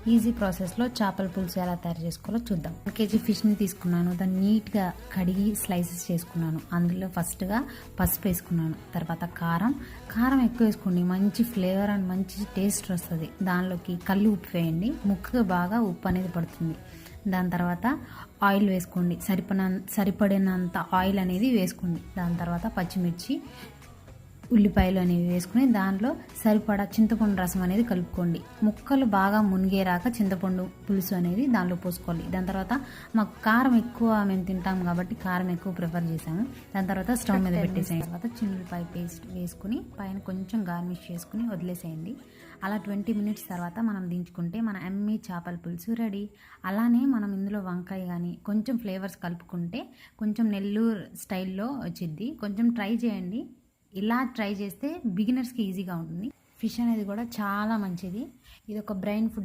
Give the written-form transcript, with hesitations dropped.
Easy ప్రాసెస్లో చేపల పులుసు ఎలా తయారు చేసుకోవాలో చూద్దాం. 1 కేజీ ఫిష్ని తీసుకున్నాను. దాన్ని నీట్గా కడిగి స్లైసెస్ చేసుకున్నాను. అందులో ఫస్ట్గా పసుపు వేసుకున్నాను. తర్వాత కారం ఎక్కువ వేసుకోండి, మంచి ఫ్లేవర్ అండ్ మంచి టేస్ట్ వస్తుంది. దానిలోకి కళ్ళు ఉప్పు వేయండి, ముక్కకు బాగా ఉప్పు అనేది పడుతుంది. దాని తర్వాత ఆయిల్ వేసుకోండి, సరిపడినంత ఆయిల్ అనేది వేసుకోండి. దాని తర్వాత పచ్చిమిర్చి, ఉల్లిపాయలు అనేవి వేసుకుని దాంట్లో సరిపడా చింతపండు రసం అనేది కలుపుకోండి. ముక్కలు బాగా మునిగేరాక చింతపండు పులుసు అనేది దాంట్లో పోసుకోవాలి. దాని తర్వాత మాకు కారం ఎక్కువ మేము తింటాం కాబట్టి కారం ఎక్కువ ప్రిఫర్ చేసాము. దాని తర్వాత స్టవ్ మీద పెట్టేసేయండి. తర్వాత చిన్నులపాయ పేస్ట్ వేసుకుని పైన కొంచెం గార్నిష్ చేసుకుని వదిలేసేయండి. అలా 20 మినిట్స్ తర్వాత మనం దించుకుంటే మన ఎమ్మీ చేపల పులుసు రెడీ. అలానే మనం ఇందులో వంకాయ కానీ కొంచెం ఫ్లేవర్స్ కలుపుకుంటే కొంచెం నెల్లూరు స్టైల్లో వచ్చిద్ది. కొంచెం ట్రై చేయండి. ఇలా ట్రై చేస్తే బిగినర్స్కి ఈజీగా ఉంటుంది. ఫిష్ అనేది కూడా చాలా మంచిది. ఇది ఒక బ్రెయిన్ ఫుడ్.